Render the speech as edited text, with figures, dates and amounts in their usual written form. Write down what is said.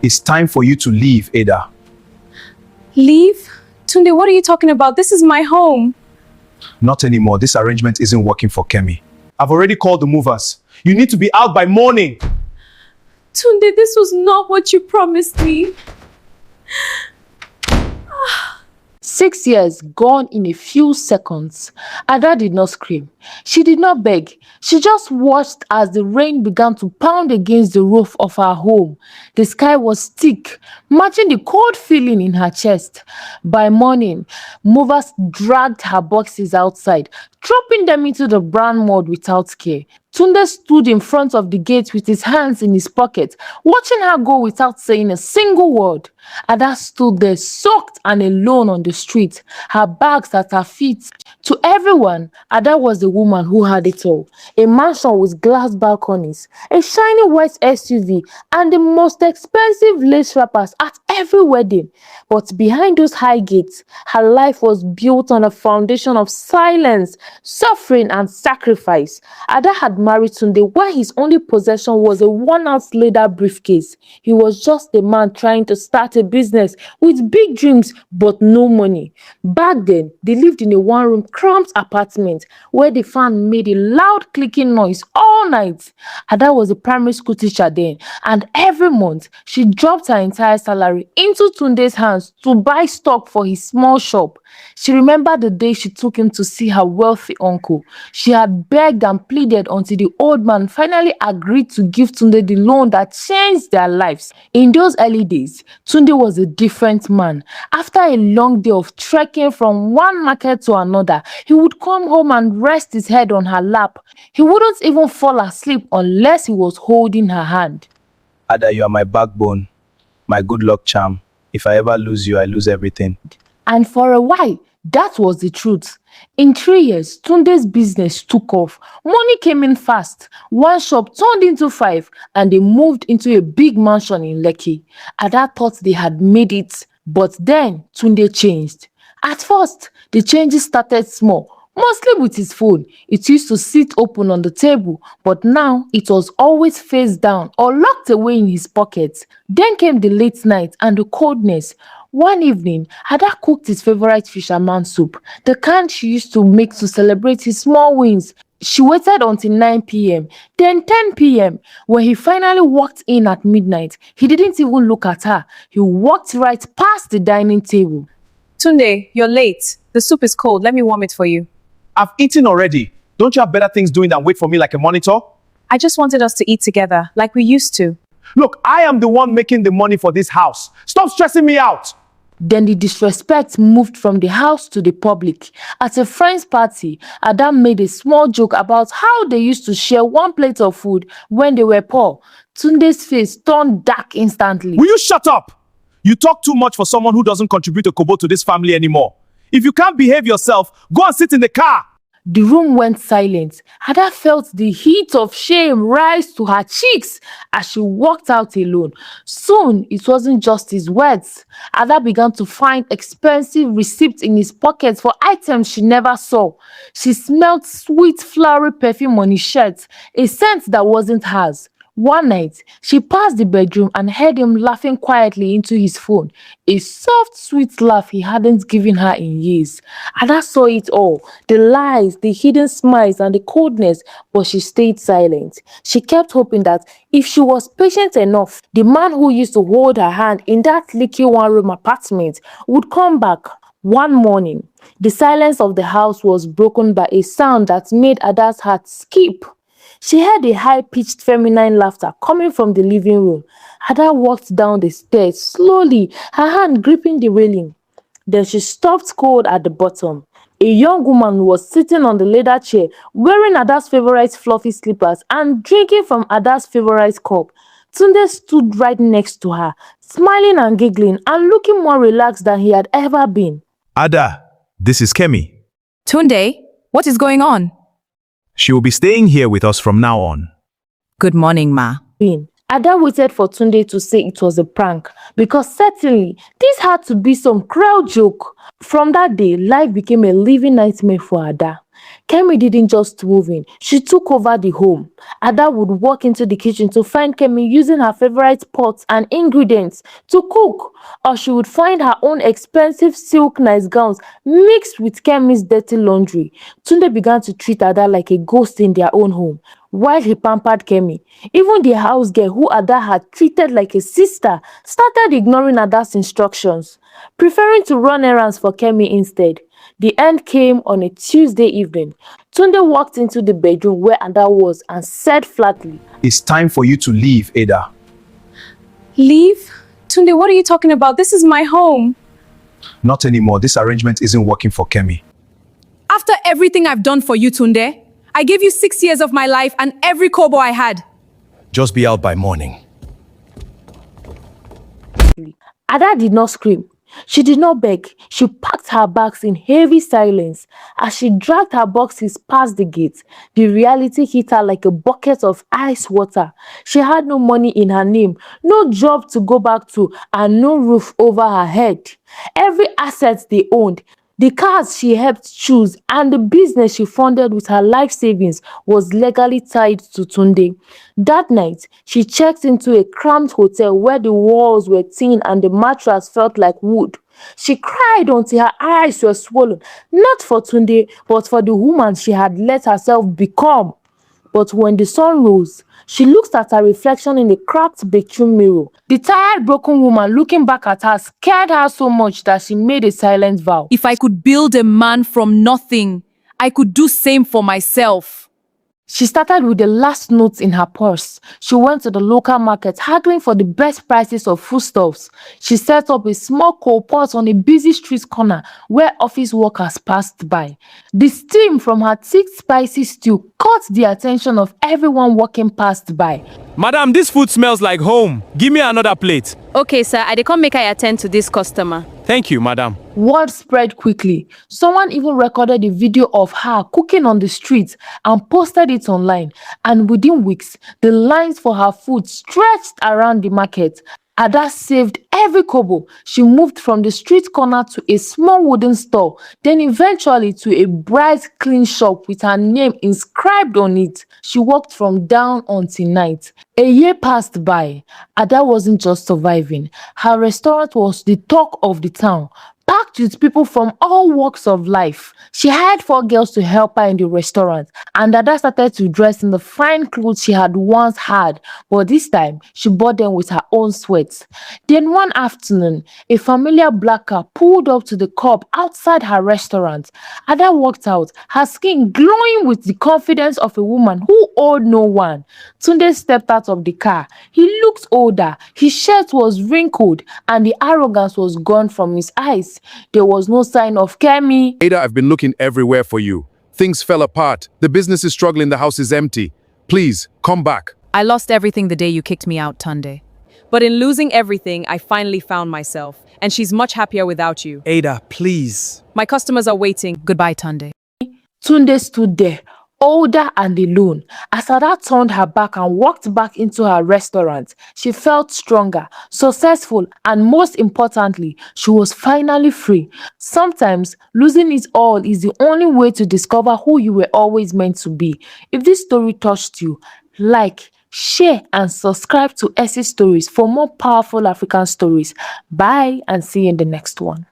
It's time for you to leave, Ada. Leave? Tunde, what are you talking about? This is my home. Not anymore. This arrangement isn't working for Kemi. I've already called the movers. You need to be out by morning. Tunde, this was not what you promised me. 6 years gone in a few seconds. Ada did not scream. She did not beg. She just watched as the rain began to pound against the roof of her home. The sky was thick, matching the cold feeling in her chest. By morning, movers dragged her boxes outside, dropping them into the brown mud without care. Tunde stood in front of the gate with his hands in his pocket, watching her go without saying a single word. Ada stood there soaked and alone on the street, her bags at her feet. To everyone, Ada was the woman who had it all. A mansion with glass balconies, a shiny white SUV, and the most expensive lace wrappers at every wedding. But behind those high gates, her life was built on a foundation of silence, suffering, and sacrifice. Ada had married Tunde where his only possession was a worn-out leather briefcase. He was just a man trying to start a business with big dreams but no money. Back then, they lived in a one-room cramped apartment where the fan made a loud clicking noise all night. Ada was a primary school teacher then, and every month she dropped her entire salary into Tunde's hands to buy stock for his small shop. She remembered the day she took him to see her wealthy uncle. She had begged and pleaded until the old man finally agreed to give Tunde the loan that changed their lives. In those early days, Tunde was a different man. After a long day of trekking from one market to another, he would come home and rest his head on her lap. He wouldn't even fall asleep unless he was holding her hand. Ada, you are my backbone, my good luck charm. If I ever lose you, I lose everything. And for a while, that was the truth. In 3 years, Tunde's business took off. Money came in fast. One shop turned into 5, and they moved into a big mansion in Lekki. Ada thought they had made it, but then Tunde changed. At first, the changes started small, mostly with his phone. It used to sit open on the table, but now it was always face down or locked away in his pocket. Then came the late night and the coldness. One evening, Ada cooked his favorite fisherman soup, the kind she used to make to celebrate his small wins. She waited until 9 p.m., then 10 p.m. When he finally walked in at midnight, he didn't even look at her. He walked right past the dining table. Tunde, you're late. The soup is cold. Let me warm it for you. I've eaten already. Don't you have better things doing than wait for me like a monitor? I just wanted us to eat together, like we used to. Look, I am the one making the money for this house. Stop stressing me out. Then the disrespect moved from the house to the public. At a friend's party, Adam made a small joke about how they used to share one plate of food when they were poor. Tunde's face turned dark instantly. Will you shut up? You talk too much for someone who doesn't contribute a kobo to this family anymore. If you can't behave yourself, go and sit in the car. The room went silent. Ada felt the heat of shame rise to her cheeks as she walked out alone. Soon, it wasn't just his words. Ada began to find expensive receipts in his pockets for items she never saw. She smelled sweet, flowery perfume on his shirt, a scent that wasn't hers. One night, she passed the bedroom and heard him laughing quietly into his phone. A soft, sweet laugh he hadn't given her in years. Ada saw it all, the lies, the hidden smiles, and the coldness, but she stayed silent. She kept hoping that if she was patient enough, the man who used to hold her hand in that leaky one-room apartment would come back. One morning, the silence of the house was broken by a sound that made Ada's heart skip. She heard a high-pitched feminine laughter coming from the living room. Ada walked down the stairs slowly, her hand gripping the railing. Then she stopped cold at the bottom. A young woman was sitting on the leather chair, wearing Ada's favorite fluffy slippers and drinking from Ada's favorite cup. Tunde stood right next to her, smiling and giggling and looking more relaxed than he had ever been. Ada, this is Kemi. Tunde, what is going on? She will be staying here with us from now on. Good morning, Ma. Ada waited for Tunde to say it was a prank, because certainly this had to be some cruel joke. From that day, life became a living nightmare for Ada. Kemi didn't just move in, she took over the home. Ada would walk into the kitchen to find Kemi using her favorite pots and ingredients to cook, or she would find her own expensive silk nice gowns mixed with Kemi's dirty laundry. Tunde began to treat Ada like a ghost in their own home, while he pampered Kemi. Even the house girl who Ada had treated like a sister started ignoring Ada's instructions, preferring to run errands for Kemi instead. The end came on a Tuesday evening. Tunde walked into the bedroom where Ada was and said flatly, It's time for you to leave, Ada. Leave? Tunde, what are you talking about? This is my home. Not anymore. This arrangement isn't working for Kemi. After everything I've done for you, Tunde, I gave you 6 years of my life and every kobo I had. Just be out by morning. Ada did not scream. She did not beg. She packed her bags in heavy silence. As she dragged her boxes past the gate, the reality hit her like a bucket of ice water. She had no money in her name, no job to go back to, and no roof over her head. Every asset they owned, the cars she helped choose, and the business she funded with her life savings was legally tied to Tunde. That night, she checked into a cramped hotel where the walls were thin and the mattress felt like wood. She cried until her eyes were swollen, not for Tunde, but for the woman she had let herself become. But when the sun rose, she looked at her reflection in the cracked bedroom mirror. The tired, broken woman looking back at her scared her so much that she made a silent vow. If I could build a man from nothing, I could do same for myself. She started with the last notes in her purse. She went to the local market, haggling for the best prices of foodstuffs. She set up a small coal pot on a busy street corner where office workers passed by. The steam from her thick, spicy stew caught the attention of everyone walking past by. Madam, this food smells like home. Give me another plate. Okay, sir, I dey come make I attend to this customer. Thank you, madam. Word spread quickly. Someone even recorded a video of her cooking on the street and posted it online. And within weeks, the lines for her food stretched around the market. Ada saved every kobo. She moved from the street corner to a small wooden store, then eventually to a bright, clean shop with her name inscribed on it. She worked from dawn until night. A year passed by. Ada wasn't just surviving. Her restaurant was the talk of the town, packed with people from all walks of life. She hired 4 girls to help her in the restaurant, and Ada started to dress in the fine clothes she had once had, but this time she bought them with her own sweat. Then one afternoon, a familiar black car pulled up to the curb outside her restaurant. Ada walked out, her skin glowing with the confidence of a woman who owed no one. Tunde stepped out of the car. He looked older, his shirt was wrinkled, and the arrogance was gone from his eyes. There was no sign of Kemi. Ada, I've been looking everywhere for you. Things fell apart. The business is struggling. The house is empty. Please, come back. I lost everything the day you kicked me out, Tunde. But in losing everything, I finally found myself. And she's much happier without you. Ada, please. My customers are waiting. Goodbye, Tunde. Tunde stood there, older and alone. As Ada turned her back and walked back into her restaurant, she felt stronger, successful, and most importantly, she was finally free. Sometimes, losing it all is the only way to discover who you were always meant to be. If this story touched you, like, share, and subscribe to Essie Stories for more powerful African stories. Bye, and see you in the next one.